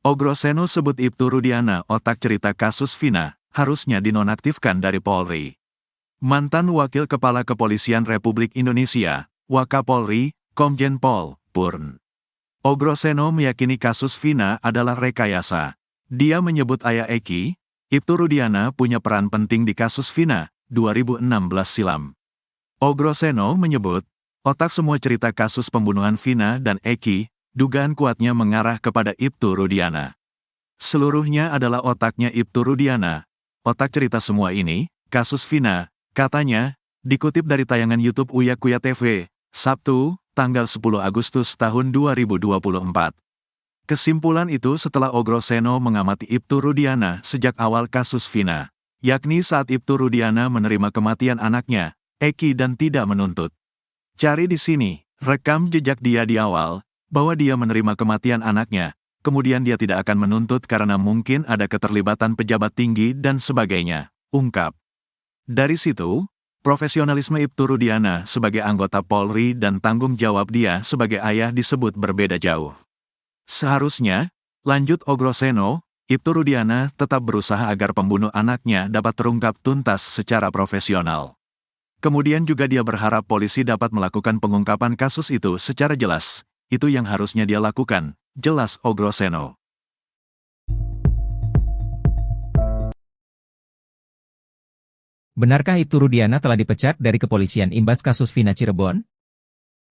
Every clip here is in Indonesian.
Ogroseno sebut Ibtu Rudiana otak cerita kasus Vina, harusnya dinonaktifkan dari Polri. Mantan Wakil Kepala Kepolisian Republik Indonesia, Wakapolri, Komjen Pol, Purn. Ogroseno meyakini kasus Vina adalah rekayasa. Dia menyebut ayah Eki, Ibtu Rudiana punya peran penting di kasus Vina, 2016 silam. Ogroseno menyebut, otak semua cerita kasus pembunuhan Vina dan Eki, dugaan kuatnya mengarah kepada Ibtu Rudiana. Seluruhnya adalah otaknya Ibtu Rudiana. Otak cerita semua ini, kasus Vina, katanya, dikutip dari tayangan YouTube Uya Kuya TV, Sabtu, tanggal 10 Agustus tahun 2024. Kesimpulan itu setelah Ogroseno mengamati Ibtu Rudiana sejak awal kasus Vina, yakni saat Ibtu Rudiana menerima kematian anaknya, Eki dan tidak menuntut. Cari di sini, rekam jejak dia di awal, bahwa dia menerima kematian anaknya, kemudian dia tidak akan menuntut karena mungkin ada keterlibatan pejabat tinggi dan sebagainya, ungkap. Dari situ, profesionalisme Ibtu Rudiana sebagai anggota Polri dan tanggung jawab dia sebagai ayah disebut berbeda jauh. Seharusnya, lanjut Ogroseno, Ibtu Rudiana tetap berusaha agar pembunuh anaknya dapat terungkap tuntas secara profesional. Kemudian juga dia berharap polisi dapat melakukan pengungkapan kasus itu secara jelas. Itu yang harusnya dia lakukan, jelas Ogroseno. Benarkah Ibtu Rudiana telah dipecat dari kepolisian imbas kasus Vina Cirebon?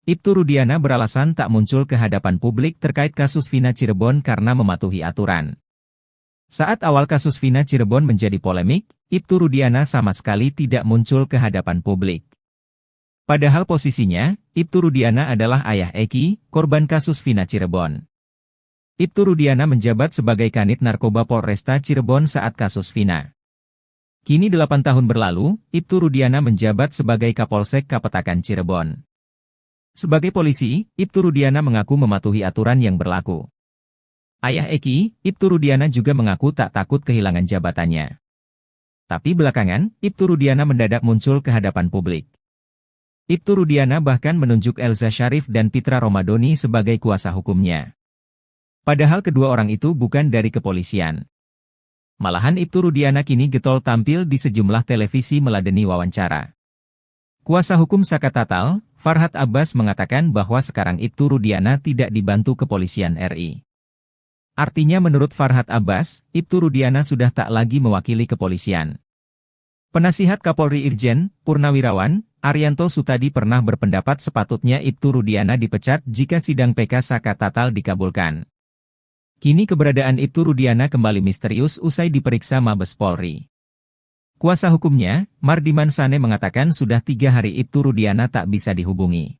Ibtu Rudiana beralasan tak muncul ke hadapan publik terkait kasus Vina Cirebon karena mematuhi aturan. Saat awal kasus Vina Cirebon menjadi polemik, Ibtu Rudiana sama sekali tidak muncul ke hadapan publik. Padahal posisinya, Ibtu Rudiana adalah ayah Eki, korban kasus Vina Cirebon. Ibtu Rudiana menjabat sebagai Kanit Narkoba Polresta Cirebon saat kasus Vina. Kini 8 tahun berlalu, Ibtu Rudiana menjabat sebagai Kapolsek Kapetakan Cirebon. Sebagai polisi, Ibtu Rudiana mengaku mematuhi aturan yang berlaku. Ayah Eki, Ibtu Rudiana juga mengaku tak takut kehilangan jabatannya. Tapi belakangan, Ibtu Rudiana mendadak muncul ke hadapan publik. Ibtu Rudiana bahkan menunjuk Elza Syarif dan Pitra Romadoni sebagai kuasa hukumnya. Padahal kedua orang itu bukan dari kepolisian. Malahan Ibtu Rudiana kini getol tampil di sejumlah televisi meladeni wawancara. Kuasa hukum Saka Tatal, Farhad Abbas mengatakan bahwa sekarang Ibtu Rudiana tidak dibantu kepolisian RI. Artinya menurut Farhad Abbas, Ibtu Rudiana sudah tak lagi mewakili kepolisian. Penasihat Kapolri Irjen Purnawirawan Arianto Sutadi pernah berpendapat sepatutnya Ibtu Rudiana dipecat jika sidang PK Saka Tatal dikabulkan. Kini keberadaan Ibtu Rudiana kembali misterius usai diperiksa Mabes Polri. Kuasa hukumnya, Mardiman Sane mengatakan sudah 3 hari Ibtu Rudiana tak bisa dihubungi.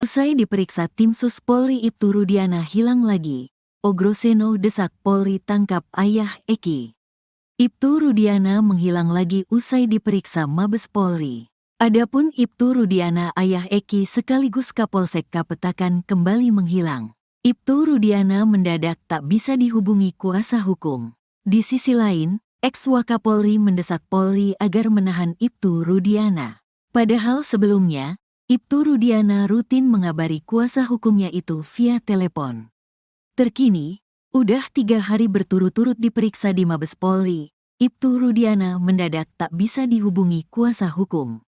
Usai diperiksa tim Sus Polri Ibtu Rudiana hilang lagi. Ogroseno desak Polri tangkap ayah Eki. Ibtu Rudiana menghilang lagi usai diperiksa Mabes Polri. Adapun Ibtu Rudiana ayah Eki sekaligus Kapolsek Kapetakan kembali menghilang. Ibtu Rudiana mendadak tak bisa dihubungi kuasa hukum. Di sisi lain, ex-Wakapolri mendesak Polri agar menahan Ibtu Rudiana. Padahal sebelumnya, Ibtu Rudiana rutin mengabari kuasa hukumnya itu via telepon. Terkini, udah 3 hari berturut-turut diperiksa di Mabes Polri, Ibtu Rudiana mendadak tak bisa dihubungi kuasa hukum.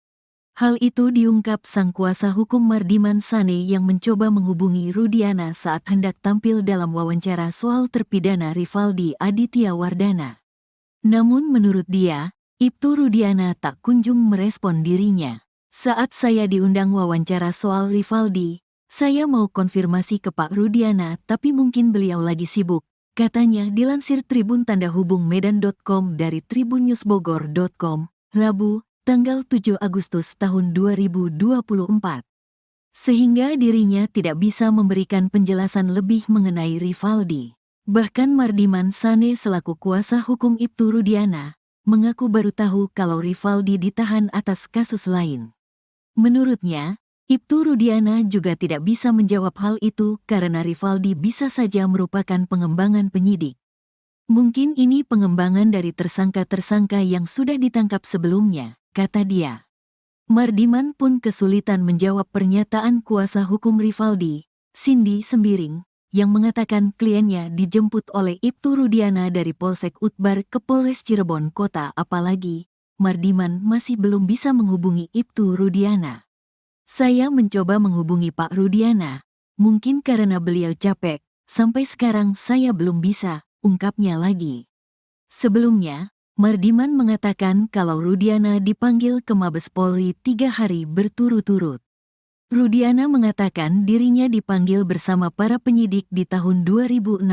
Hal itu diungkap sang kuasa hukum Mardiman Sane yang mencoba menghubungi Rudiana saat hendak tampil dalam wawancara soal terpidana Rivaldi Aditya Wardana. Namun menurut dia, Ibtu Rudiana tak kunjung merespon dirinya. Saat saya diundang wawancara soal Rivaldi, saya mau konfirmasi ke Pak Rudiana tapi mungkin beliau lagi sibuk, katanya dilansir Tribun Tanda Hubung Medan.com dari tribunnewsbogor.com, Rabu, tanggal 7 Agustus tahun 2024. Sehingga dirinya tidak bisa memberikan penjelasan lebih mengenai Rivaldi. Bahkan Mardiman Sane selaku kuasa hukum Ibtu Rudiana, mengaku baru tahu kalau Rivaldi ditahan atas kasus lain. Menurutnya, Ibtu Rudiana juga tidak bisa menjawab hal itu karena Rivaldi bisa saja merupakan pengembangan penyidik. Mungkin ini pengembangan dari tersangka-tersangka yang sudah ditangkap sebelumnya, kata dia. Mardiman pun kesulitan menjawab pernyataan kuasa hukum Rivaldi, Cindy Sembiring, yang mengatakan kliennya dijemput oleh Ibtu Rudiana dari Polsek Utbar ke Polres Cirebon Kota. Apalagi, Mardiman masih belum bisa menghubungi Ibtu Rudiana. Saya mencoba menghubungi Pak Rudiana, mungkin karena beliau capek, sampai sekarang saya belum bisa, ungkapnya lagi. Sebelumnya, Mardiman mengatakan kalau Rudiana dipanggil ke Mabes Polri 3 hari berturut-turut. Rudiana mengatakan dirinya dipanggil bersama para penyidik di tahun 2016.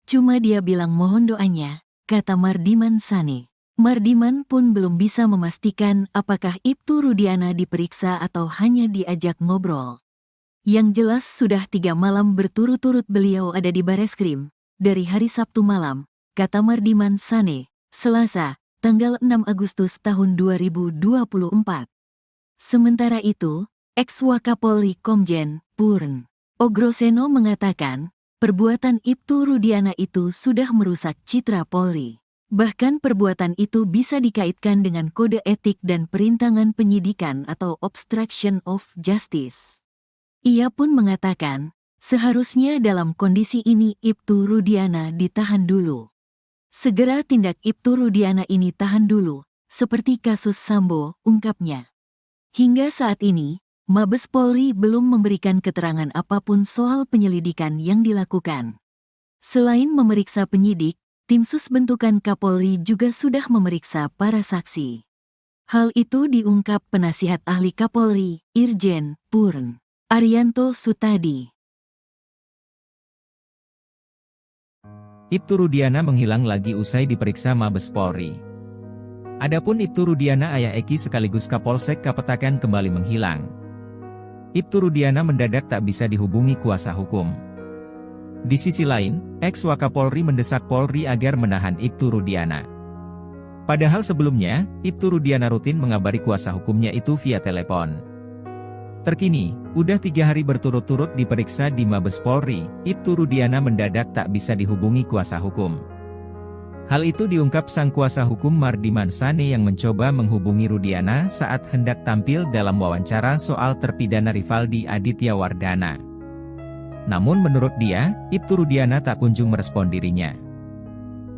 Cuma dia bilang mohon doanya, kata Mardiman Sane. Mardiman pun belum bisa memastikan apakah Ibtu Rudiana diperiksa atau hanya diajak ngobrol. Yang jelas sudah 3 malam berturut-turut beliau ada di Bareskrim, dari hari Sabtu malam, kata Mardiman Sane, Selasa, tanggal 6 Agustus tahun 2024. Sementara itu, ex-Wakapolri Komjen Purn Ogroseno mengatakan, perbuatan Ibtu Rudiana itu sudah merusak citra Polri. Bahkan perbuatan itu bisa dikaitkan dengan kode etik dan perintangan penyidikan atau obstruction of justice. Ia pun mengatakan, seharusnya dalam kondisi ini Ibtu Rudiana ditahan dulu. Segera tindak Ibtu Rudiana ini tahan dulu, seperti kasus Sambo, ungkapnya. Hingga saat ini, Mabes Polri belum memberikan keterangan apapun soal penyelidikan yang dilakukan. Selain memeriksa penyidik, tim sus bentukan Kapolri juga sudah memeriksa para saksi. Hal itu diungkap penasihat ahli Kapolri, Irjen Purn Arianto Sutadi. Ibtu Rudiana menghilang lagi usai diperiksa Mabes Polri. Adapun Ibtu Rudiana ayah Eki sekaligus Kapolsek Kapetakan kembali menghilang. Ibtu Rudiana mendadak tak bisa dihubungi kuasa hukum. Di sisi lain, ex-Wakapolri mendesak Polri agar menahan Ibtu Rudiana. Padahal sebelumnya, Ibtu Rudiana rutin mengabari kuasa hukumnya itu via telepon. Terkini, udah 3 hari berturut-turut diperiksa di Mabes Polri, Ibtu Rudiana mendadak tak bisa dihubungi kuasa hukum. Hal itu diungkap sang kuasa hukum Mardiman Sane yang mencoba menghubungi Rudiana saat hendak tampil dalam wawancara soal terpidana Rivaldi Aditya Wardana. Namun menurut dia, Ibtu Rudiana tak kunjung merespon dirinya.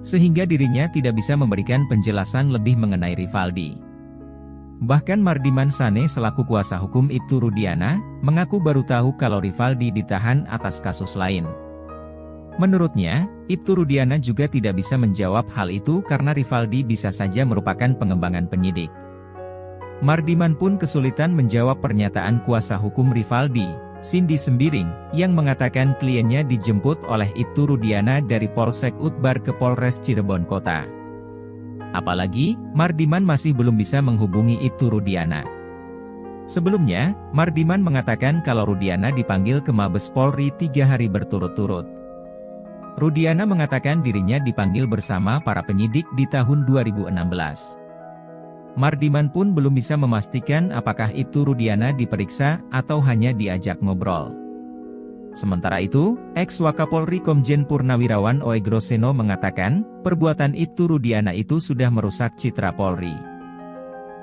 Sehingga dirinya tidak bisa memberikan penjelasan lebih mengenai Rivaldi. Bahkan Mardiman Sane selaku kuasa hukum Ibtu Rudiana, mengaku baru tahu kalau Rivaldi ditahan atas kasus lain. Menurutnya, Ibtu Rudiana juga tidak bisa menjawab hal itu karena Rivaldi bisa saja merupakan pengembangan penyidik. Mardiman pun kesulitan menjawab pernyataan kuasa hukum Rivaldi, Cindy Sembiring, yang mengatakan kliennya dijemput oleh Ibtu Rudiana dari Polsek Utbar ke Polres Cirebon Kota. Apalagi, Mardiman masih belum bisa menghubungi Ibtu Rudiana. Sebelumnya, Mardiman mengatakan kalau Rudiana dipanggil ke Mabes Polri 3 hari berturut-turut. Rudiana mengatakan dirinya dipanggil bersama para penyidik di tahun 2016. Mardiman pun belum bisa memastikan apakah Ibtu Rudiana diperiksa atau hanya diajak ngobrol. Sementara itu, ex-Wakapolri Komjen Purnawirawan Oegroseno mengatakan, perbuatan Ibtu Rudiana itu sudah merusak citra Polri.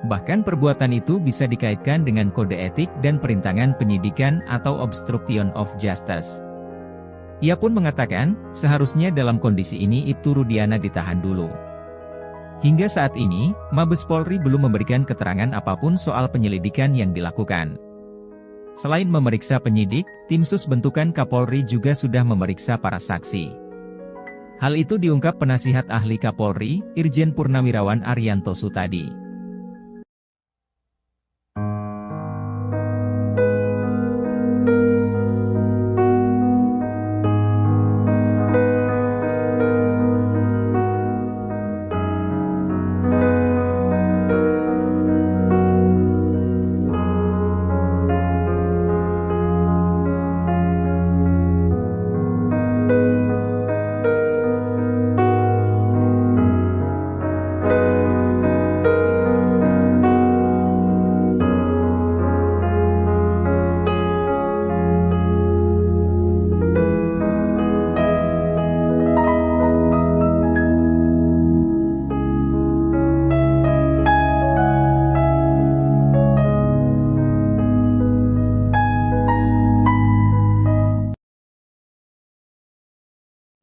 Bahkan perbuatan itu bisa dikaitkan dengan kode etik dan perintangan penyidikan atau obstruction of justice. Ia pun mengatakan, seharusnya dalam kondisi ini Ibtu Rudiana ditahan dulu. Hingga saat ini, Mabes Polri belum memberikan keterangan apapun soal penyelidikan yang dilakukan. Selain memeriksa penyidik, tim sus bentukan Kapolri juga sudah memeriksa para saksi. Hal itu diungkap penasihat ahli Kapolri, Irjen Purnawirawan Arianto Sutadi.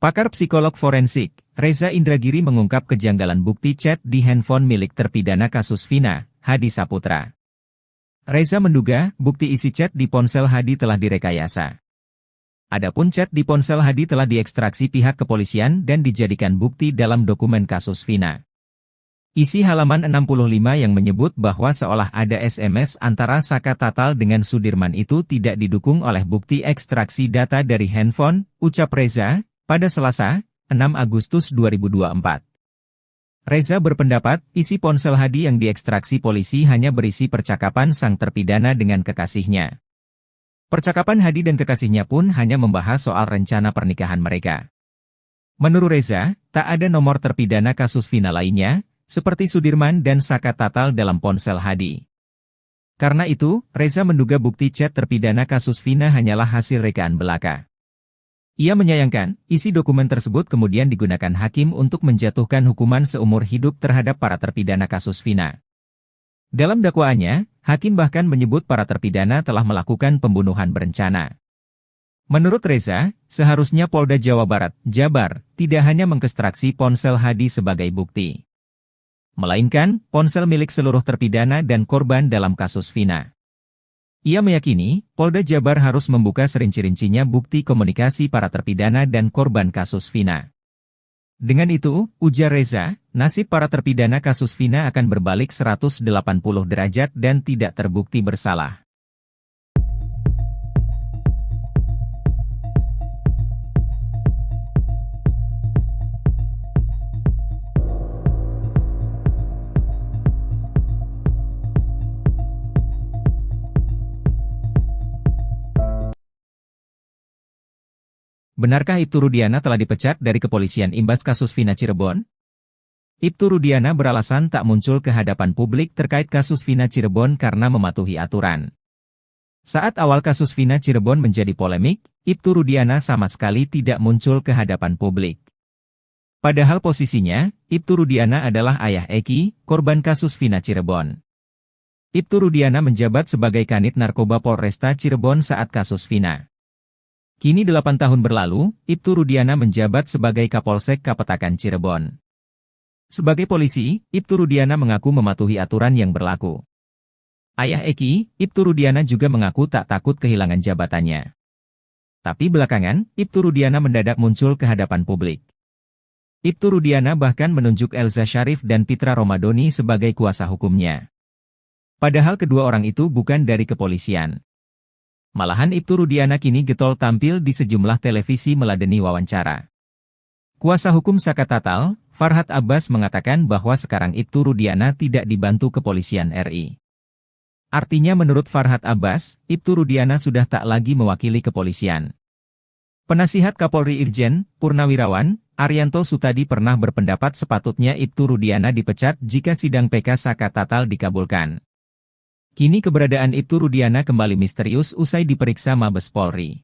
Pakar psikolog forensik, Reza Indragiri mengungkap kejanggalan bukti chat di handphone milik terpidana kasus Vina, Hadi Saputra. Reza menduga bukti isi chat di ponsel Hadi telah direkayasa. Adapun chat di ponsel Hadi telah diekstraksi pihak kepolisian dan dijadikan bukti dalam dokumen kasus Vina. Isi halaman 65 yang menyebut bahwa seolah ada SMS antara Saka Tatal dengan Sudirman itu tidak didukung oleh bukti ekstraksi data dari handphone, ucap Reza, pada Selasa, 6 Agustus 2024. Reza berpendapat, isi ponsel Hadi yang diekstraksi polisi hanya berisi percakapan sang terpidana dengan kekasihnya. Percakapan Hadi dan kekasihnya pun hanya membahas soal rencana pernikahan mereka. Menurut Reza, tak ada nomor terpidana kasus Vina lainnya, seperti Sudirman dan Saka Tatal dalam ponsel Hadi. Karena itu, Reza menduga bukti chat terpidana kasus Vina hanyalah hasil rekaan belaka. Ia menyayangkan, isi dokumen tersebut kemudian digunakan hakim untuk menjatuhkan hukuman seumur hidup terhadap para terpidana kasus Vina. Dalam dakwaannya, hakim bahkan menyebut para terpidana telah melakukan pembunuhan berencana. Menurut Reza, seharusnya Polda Jawa Barat, Jabar, tidak hanya mengekstraksi ponsel Hadi sebagai bukti, melainkan ponsel milik seluruh terpidana dan korban dalam kasus Vina. Ia meyakini, Polda Jabar harus membuka serinci-rincinya bukti komunikasi para terpidana dan korban kasus Vina. Dengan itu, ujar Reza, nasib para terpidana kasus Vina akan berbalik 180 derajat dan tidak terbukti bersalah. Benarkah Ibtu Rudiana telah dipecat dari kepolisian imbas kasus Vina Cirebon? Ibtu Rudiana beralasan tak muncul ke hadapan publik terkait kasus Vina Cirebon karena mematuhi aturan. Saat awal kasus Vina Cirebon menjadi polemik, Ibtu Rudiana sama sekali tidak muncul ke hadapan publik. Padahal posisinya, Ibtu Rudiana adalah ayah Eki, korban kasus Vina Cirebon. Ibtu Rudiana menjabat sebagai Kanit Narkoba Polresta Cirebon saat kasus Vina. Kini 8 tahun berlalu, Ibtu Rudiana menjabat sebagai Kapolsek Kapetakan Cirebon. Sebagai polisi, Ibtu Rudiana mengaku mematuhi aturan yang berlaku. Ayah Eki, Ibtu Rudiana juga mengaku tak takut kehilangan jabatannya. Tapi belakangan, Ibtu Rudiana mendadak muncul ke hadapan publik. Ibtu Rudiana bahkan menunjuk Elza Syarif dan Pitra Romadoni sebagai kuasa hukumnya. Padahal kedua orang itu bukan dari kepolisian. Malahan Ibtu Rudiana kini getol tampil di sejumlah televisi meladeni wawancara. Kuasa hukum Saka Tatal, Farhad Abbas mengatakan bahwa sekarang Ibtu Rudiana tidak dibantu kepolisian RI. Artinya menurut Farhad Abbas, Ibtu Rudiana sudah tak lagi mewakili kepolisian. Penasihat Kapolri Irjen Purnawirawan, Arianto Sutadi pernah berpendapat sepatutnya Ibtu Rudiana dipecat jika sidang PK Saka Tatal dikabulkan. Kini keberadaan Ibtu Rudiana kembali misterius usai diperiksa Mabes Polri.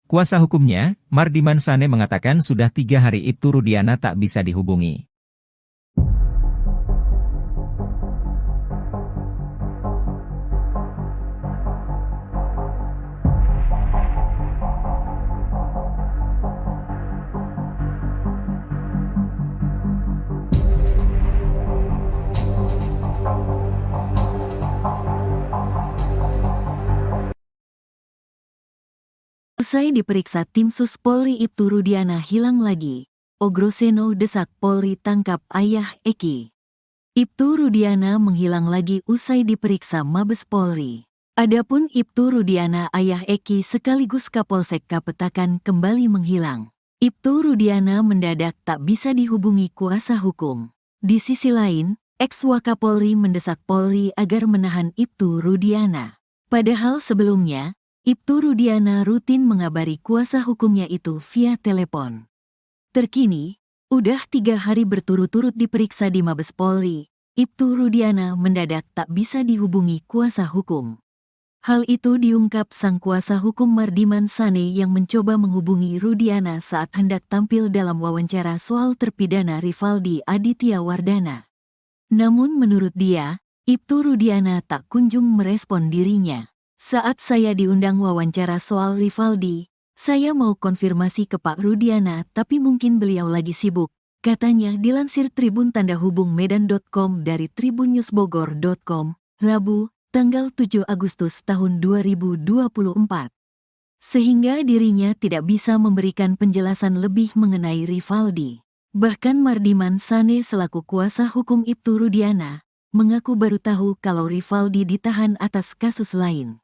Kuasa hukumnya, Mardiman Sane mengatakan sudah 3 hari Ibtu Rudiana tak bisa dihubungi. Usai diperiksa tim sus Polri, Ibtu Rudiana hilang lagi. Ogroseno desak Polri tangkap ayah Eki. Ibtu Rudiana menghilang lagi usai diperiksa Mabes Polri. Adapun Ibtu Rudiana ayah Eki sekaligus Kapolsek Kapetakan kembali menghilang. Ibtu Rudiana mendadak tak bisa dihubungi kuasa hukum. Di sisi lain, ex-Wakapolri mendesak Polri agar menahan Ibtu Rudiana. Padahal sebelumnya, Ibtu Rudiana rutin mengabari kuasa hukumnya itu via telepon. Terkini, udah 3 hari berturut-turut diperiksa di Mabes Polri, Ibtu Rudiana mendadak tak bisa dihubungi kuasa hukum. Hal itu diungkap sang kuasa hukum Mardiman Sane yang mencoba menghubungi Rudiana saat hendak tampil dalam wawancara soal terpidana Rivaldi Aditya Wardana. Namun menurut dia, Ibtu Rudiana tak kunjung merespon dirinya. Saat saya diundang wawancara soal Rivaldi, Saya mau konfirmasi ke Pak Rudiana tapi mungkin beliau lagi sibuk, katanya dilansir Tribun Tanda Hubung Medan.com dari tribunnewsbogor.com, Rabu, tanggal 7 Agustus tahun 2024. Sehingga dirinya tidak bisa memberikan penjelasan lebih mengenai Rivaldi. Bahkan Mardiman Sane selaku kuasa hukum Ibtu Rudiana, mengaku baru tahu kalau Rivaldi ditahan atas kasus lain.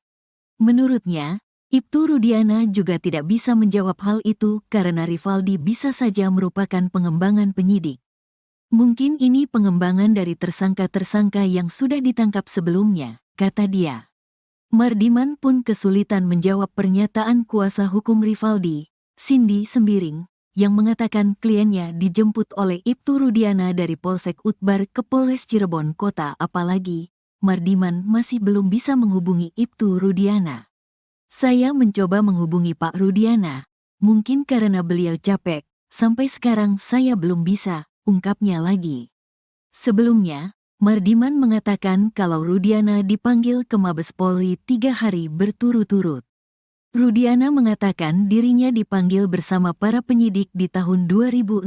Menurutnya, Ibtu Rudiana juga tidak bisa menjawab hal itu karena Rivaldi bisa saja merupakan pengembangan penyidik. Mungkin ini pengembangan dari tersangka-tersangka yang sudah ditangkap sebelumnya, kata dia. Mardiman pun kesulitan menjawab pernyataan kuasa hukum Rivaldi, Cindy Sembiring, yang mengatakan kliennya dijemput oleh Ibtu Rudiana dari Polsek Utbar ke Polres Cirebon Kota, apalagi Mardiman masih belum bisa menghubungi Ibtu Rudiana. Saya mencoba menghubungi Pak Rudiana, mungkin karena beliau capek, sampai sekarang saya belum bisa, ungkapnya lagi. Sebelumnya, Mardiman mengatakan kalau Rudiana dipanggil ke Mabes Polri 3 hari berturut-turut. Rudiana mengatakan dirinya dipanggil bersama para penyidik di tahun 2016.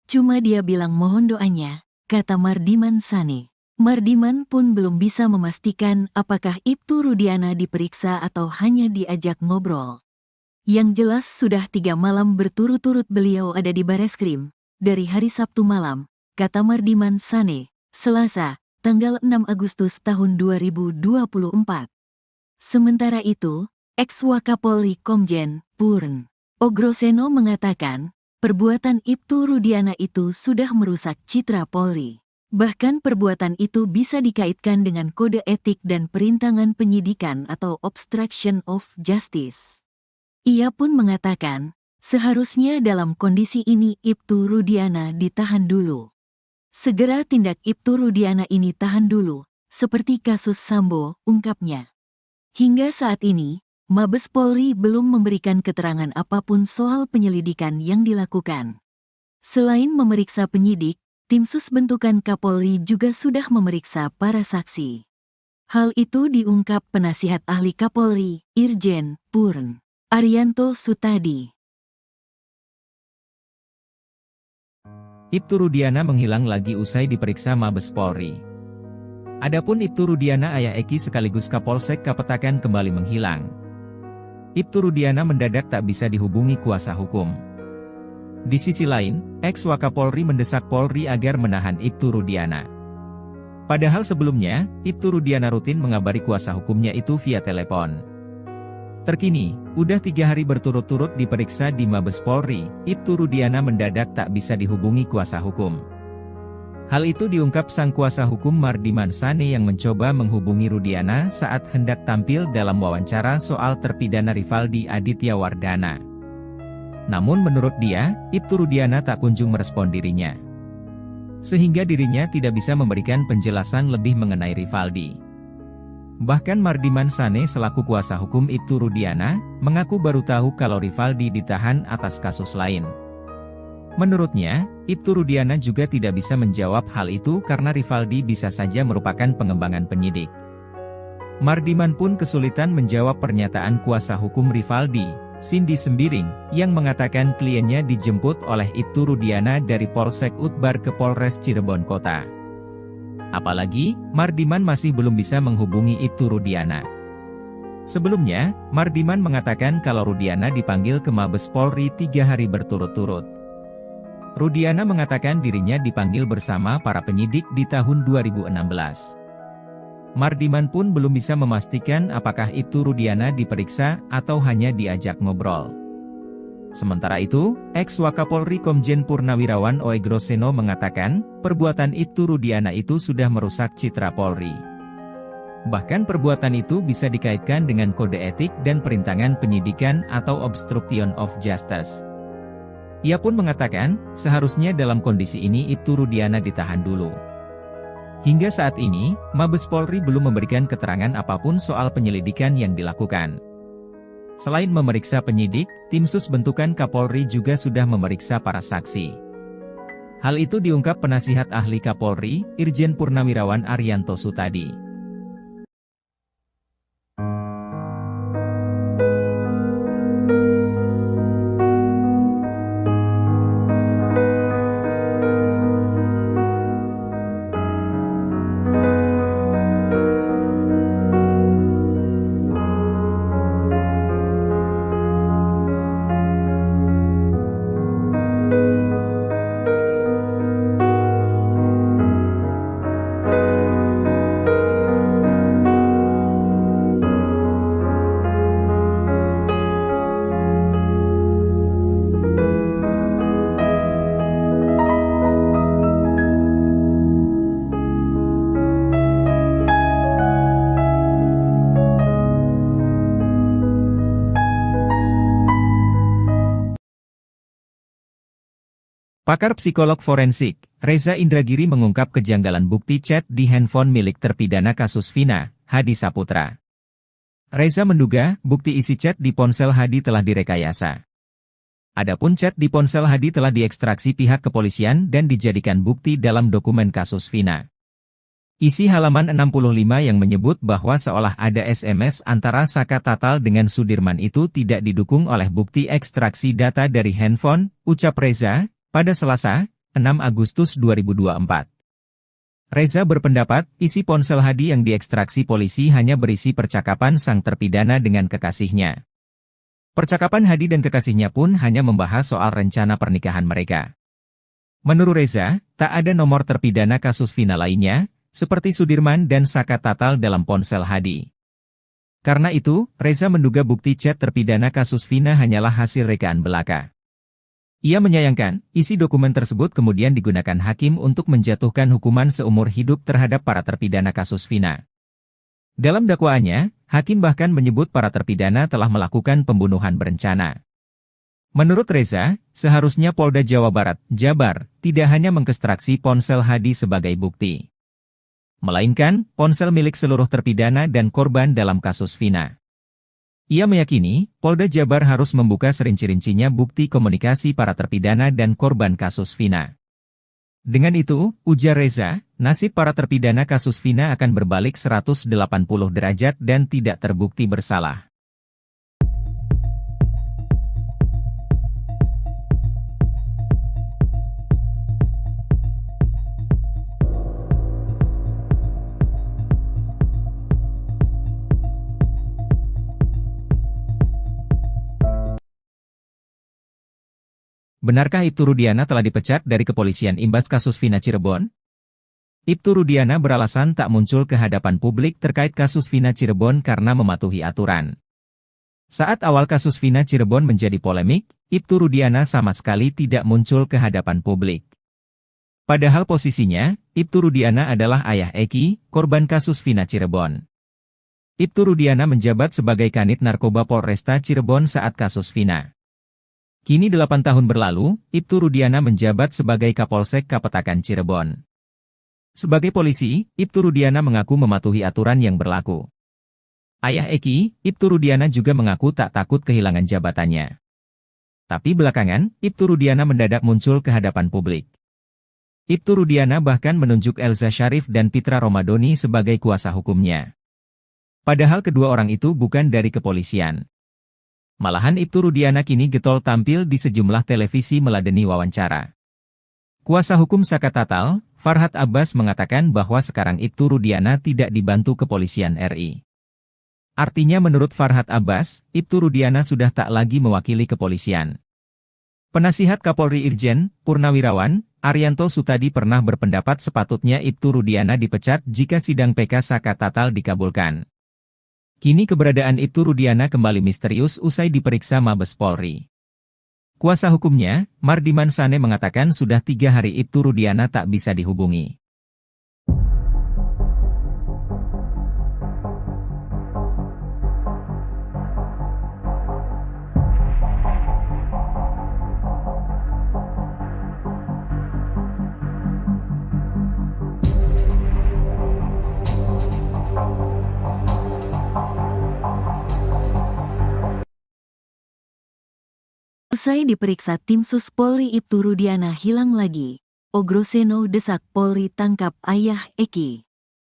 Cuma dia bilang mohon doanya, kata Mardiman Sane. Mardiman pun belum bisa memastikan apakah Ibtu Rudiana diperiksa atau hanya diajak ngobrol. Yang jelas sudah 3 malam berturut-turut beliau ada di Bareskrim, dari hari Sabtu malam, kata Mardiman Sane, Selasa, tanggal 6 Agustus tahun 2024. Sementara itu, ex-Wakapolri Komjen Purn Ogroseno mengatakan, perbuatan Ibtu Rudiana itu sudah merusak citra Polri. Bahkan perbuatan itu bisa dikaitkan dengan kode etik dan perintangan penyidikan atau obstruction of justice. Ia pun mengatakan, seharusnya dalam kondisi ini Ibtu Rudiana ditahan dulu. Segera tindak Ibtu Rudiana ini tahan dulu, seperti kasus Sambo, ungkapnya. Hingga saat ini, Mabes Polri belum memberikan keterangan apapun soal penyelidikan yang dilakukan. Selain memeriksa penyidik, Tim Sus bentukan Kapolri juga sudah memeriksa para saksi. Hal itu diungkap penasihat ahli Kapolri, Irjen Purn Arianto Sutadi. Ibtu Rudiana menghilang lagi usai diperiksa Mabes Polri. Adapun Ibtu Rudiana ayah Eki sekaligus Kapolsek Kapetakan kembali menghilang. Ibtu Rudiana mendadak tak bisa dihubungi kuasa hukum. Di sisi lain, ex-Wakapolri mendesak Polri agar menahan Ibtu Rudiana. Padahal sebelumnya, Ibtu Rudiana rutin mengabari kuasa hukumnya itu via telepon. Terkini, udah 3 hari berturut-turut diperiksa di Mabes Polri, Ibtu Rudiana mendadak tak bisa dihubungi kuasa hukum. Hal itu diungkap sang kuasa hukum Mardiman Sane yang mencoba menghubungi Rudiana saat hendak tampil dalam wawancara soal terpidana Rivaldi Aditya Wardana. Namun menurut dia, Ibtu Rudiana tak kunjung merespon dirinya. Sehingga dirinya tidak bisa memberikan penjelasan lebih mengenai Rivaldi. Bahkan Mardiman Sane selaku kuasa hukum Ibtu Rudiana, mengaku baru tahu kalau Rivaldi ditahan atas kasus lain. Menurutnya, Ibtu Rudiana juga tidak bisa menjawab hal itu karena Rivaldi bisa saja merupakan pengembangan penyidik. Mardiman pun kesulitan menjawab pernyataan kuasa hukum Rivaldi, Cindy Sembiring, yang mengatakan kliennya dijemput oleh Ibtu Rudiana dari Polsek Utbar ke Polres Cirebon Kota. Apalagi, Mardiman masih belum bisa menghubungi Ibtu Rudiana. Sebelumnya, Mardiman mengatakan kalau Rudiana dipanggil ke Mabes Polri 3 hari berturut-turut. Rudiana mengatakan dirinya dipanggil bersama para penyidik di tahun 2016. Mardiman pun belum bisa memastikan apakah Ibtu Rudiana diperiksa atau hanya diajak ngobrol. Sementara itu, ex-Wakapolri Komjen Purnawirawan Ogroseno mengatakan, perbuatan Ibtu Rudiana itu sudah merusak citra Polri. Bahkan perbuatan itu bisa dikaitkan dengan kode etik dan perintangan penyidikan atau obstruction of justice. Ia pun mengatakan, seharusnya dalam kondisi ini Ibtu Rudiana ditahan dulu. Hingga saat ini, Mabes Polri belum memberikan keterangan apapun soal penyelidikan yang dilakukan. Selain memeriksa penyidik, tim sus bentukan Kapolri juga sudah memeriksa para saksi. Hal itu diungkap penasihat ahli Kapolri, Irjen Purnawirawan Arianto Sutadi. Pakar psikolog forensik, Reza Indragiri mengungkap kejanggalan bukti chat di handphone milik terpidana kasus Vina, Hadi Saputra. Reza menduga bukti isi chat di ponsel Hadi telah direkayasa. Adapun chat di ponsel Hadi telah diekstraksi pihak kepolisian dan dijadikan bukti dalam dokumen kasus Vina. Isi halaman 65 yang menyebut bahwa seolah ada SMS antara Saka Tatal dengan Sudirman itu tidak didukung oleh bukti ekstraksi data dari handphone, ucap Reza, pada Selasa, 6 Agustus 2024. Reza berpendapat, isi ponsel Hadi yang diekstraksi polisi hanya berisi percakapan sang terpidana dengan kekasihnya. Percakapan Hadi dan kekasihnya pun hanya membahas soal rencana pernikahan mereka. Menurut Reza, tak ada nomor terpidana kasus Vina lainnya, seperti Sudirman dan Saka Tatal dalam ponsel Hadi. Karena itu, Reza menduga bukti chat terpidana kasus Vina hanyalah hasil rekaan belaka. Ia menyayangkan, isi dokumen tersebut kemudian digunakan hakim untuk menjatuhkan hukuman seumur hidup terhadap para terpidana kasus Vina. Dalam dakwaannya, hakim bahkan menyebut para terpidana telah melakukan pembunuhan berencana. Menurut Reza, seharusnya Polda Jawa Barat, Jabar, tidak hanya mengekstraksi ponsel Hadi sebagai bukti, melainkan ponsel milik seluruh terpidana dan korban dalam kasus Vina. Ia meyakini, Polda Jabar harus membuka serinci-rincinya bukti komunikasi para terpidana dan korban kasus Vina. Dengan itu, ujar Reza, nasib para terpidana kasus Vina akan berbalik 180 derajat dan tidak terbukti bersalah. Benarkah Ibtu Rudiana telah dipecat dari kepolisian imbas kasus Vina Cirebon? Ibtu Rudiana beralasan tak muncul ke hadapan publik terkait kasus Vina Cirebon karena mematuhi aturan. Saat awal kasus Vina Cirebon menjadi polemik, Ibtu Rudiana sama sekali tidak muncul ke hadapan publik. Padahal posisinya, Ibtu Rudiana adalah ayah Eki, korban kasus Vina Cirebon. Ibtu Rudiana menjabat sebagai Kanit Narkoba Polresta Cirebon saat kasus Vina. Kini 8 tahun berlalu, Ibtu Rudiana menjabat sebagai Kapolsek Kapetakan Cirebon. Sebagai polisi, Ibtu Rudiana mengaku mematuhi aturan yang berlaku. Ayah Eki, Ibtu Rudiana juga mengaku tak takut kehilangan jabatannya. Tapi belakangan, Ibtu Rudiana mendadak muncul ke hadapan publik. Ibtu Rudiana bahkan menunjuk Elza Syarif dan Pitra Romadoni sebagai kuasa hukumnya. Padahal kedua orang itu bukan dari kepolisian. Malahan Ibtu Rudiana kini getol tampil di sejumlah televisi meladeni wawancara. Kuasa hukum Saka Tatal, Farhad Abbas mengatakan bahwa sekarang Ibtu Rudiana tidak dibantu kepolisian RI. Artinya menurut Farhad Abbas, Ibtu Rudiana sudah tak lagi mewakili kepolisian. Penasihat Kapolri Irjen Purnawirawan, Arianto Sutadi pernah berpendapat sepatutnya Ibtu Rudiana dipecat jika sidang PK Saka Tatal dikabulkan. Kini keberadaan Ibtu Rudiana kembali misterius usai diperiksa Mabes Polri. Kuasa hukumnya, Mardiman Sane mengatakan sudah 3 hari Ibtu Rudiana tak bisa dihubungi. Usai diperiksa tim Sus Polri, Ibtu Rudiana hilang lagi. Ogroseno desak Polri tangkap ayah Eki.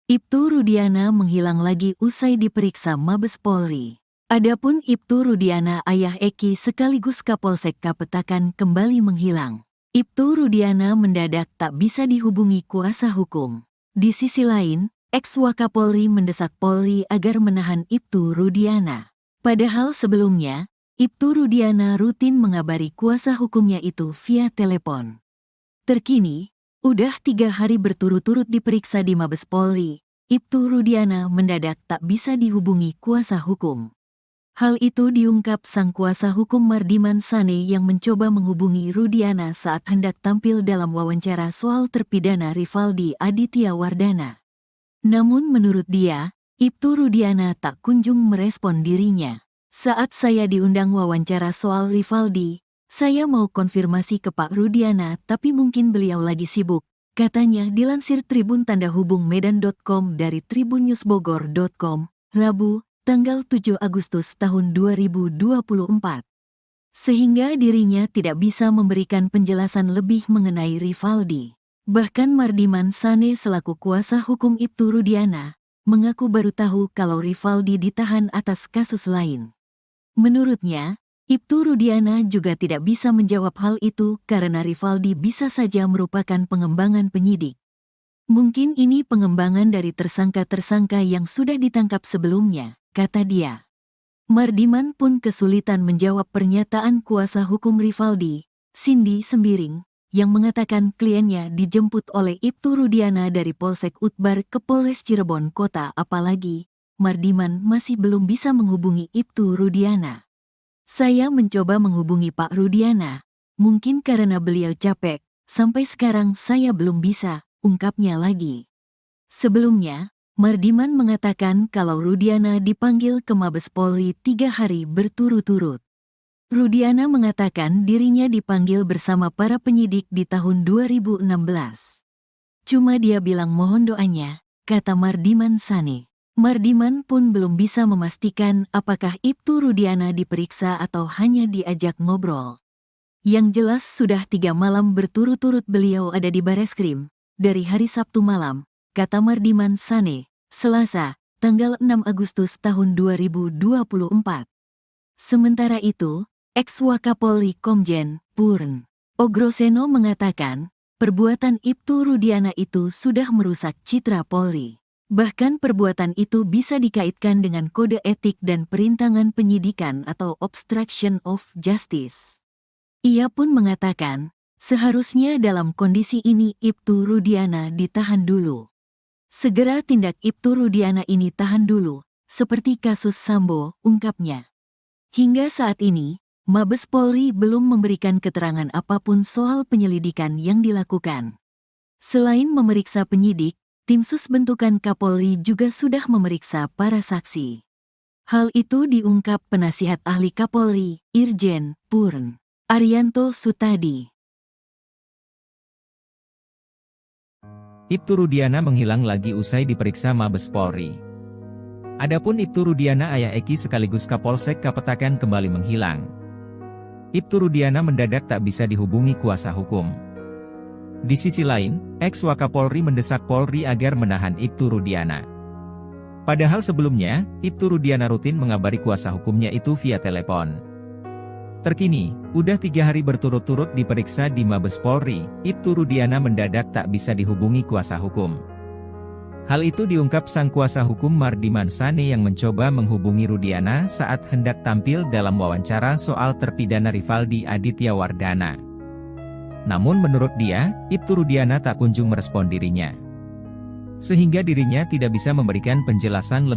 Ibtu Rudiana menghilang lagi usai diperiksa Mabes Polri. Adapun Ibtu Rudiana ayah Eki sekaligus Kapolsek Kapetakan kembali menghilang. Ibtu Rudiana mendadak tak bisa dihubungi kuasa hukum. Di sisi lain, ex-Wakapolri mendesak Polri agar menahan Ibtu Rudiana. Padahal sebelumnya, Ibtu Rudiana rutin mengabari kuasa hukumnya itu via telepon. Terkini, udah 3 hari berturut-turut diperiksa di Mabes Polri, Ibtu Rudiana mendadak tak bisa dihubungi kuasa hukum. Hal itu diungkap sang kuasa hukum Mardiman Sane yang mencoba menghubungi Rudiana saat hendak tampil dalam wawancara soal terpidana Rivaldi Aditya Wardana. Namun menurut dia, Ibtu Rudiana tak kunjung merespon dirinya. Saat saya diundang wawancara soal Rivaldi, Saya mau konfirmasi ke Pak Rudiana tapi mungkin beliau lagi sibuk, katanya dilansir Tribun Tanda Hubung Medan.com dari tribunnewsbogor.com, Rabu, tanggal 7 Agustus tahun 2024. Sehingga dirinya tidak bisa memberikan penjelasan lebih mengenai Rivaldi. Bahkan Mardiman Sane selaku kuasa hukum Ibtu Rudiana, mengaku baru tahu kalau Rivaldi ditahan atas kasus lain. Menurutnya, Ibtu Rudiana juga tidak bisa menjawab hal itu karena Rivaldi bisa saja merupakan pengembangan penyidik. Mungkin ini pengembangan dari tersangka-tersangka yang sudah ditangkap sebelumnya, kata dia. Mardiman pun kesulitan menjawab pernyataan kuasa hukum Rivaldi, Cindy Sembiring, yang mengatakan kliennya dijemput oleh Ibtu Rudiana dari Polsek Utbar ke Polres Cirebon Kota, apalagi Mardiman masih belum bisa menghubungi Ibtu Rudiana. Saya mencoba menghubungi Pak Rudiana, mungkin karena beliau capek, sampai sekarang saya belum bisa, ungkapnya lagi. Sebelumnya, Mardiman mengatakan kalau Rudiana dipanggil ke Mabes Polri 3 hari berturut-turut. Rudiana mengatakan dirinya dipanggil bersama para penyidik di tahun 2016. Cuma dia bilang mohon doanya, kata Mardiman Sane. Mardiman pun belum bisa memastikan apakah Ibtu Rudiana diperiksa atau hanya diajak ngobrol. Yang jelas sudah 3 malam berturut-turut beliau ada di Bareskrim, dari hari Sabtu malam, kata Mardiman Sane, Selasa, tanggal 6 Agustus tahun 2024. Sementara itu, ex-Wakapolri Komjen Purn Ogroseno mengatakan, perbuatan Ibtu Rudiana itu sudah merusak citra Polri. Bahkan perbuatan itu bisa dikaitkan dengan kode etik dan perintangan penyidikan atau obstruction of justice. Ia pun mengatakan, seharusnya dalam kondisi ini Ibtu Rudiana ditahan dulu. Segera tindak Ibtu Rudiana ini tahan dulu, seperti kasus Sambo, ungkapnya. Hingga saat ini, Mabes Polri belum memberikan keterangan apapun soal penyelidikan yang dilakukan. Selain memeriksa penyidik, tim sus bentukan Kapolri juga sudah memeriksa para saksi. Hal itu diungkap penasihat ahli Kapolri, Irjen Purn Arianto Sutadi. Ibtu Rudiana menghilang lagi usai diperiksa Mabes Polri. Adapun Ibtu Rudiana ayah Eki sekaligus Kapolsek Kapetakan kembali menghilang. Ibtu Rudiana mendadak tak bisa dihubungi kuasa hukum. Di sisi lain, ex-Wakapolri mendesak Polri agar menahan Ibtu Rudiana. Padahal sebelumnya, Ibtu Rudiana rutin mengabari kuasa hukumnya itu via telepon. Terkini, udah 3 hari berturut-turut diperiksa di Mabes Polri, Ibtu Rudiana mendadak tak bisa dihubungi kuasa hukum. Hal itu diungkap sang kuasa hukum Mardiman Sane yang mencoba menghubungi Rudiana saat hendak tampil dalam wawancara soal terpidana Rivaldi Aditya Wardana. Namun menurut dia, Ibtu Rudiana tak kunjung merespon dirinya. Sehingga dirinya tidak bisa memberikan penjelasan lebih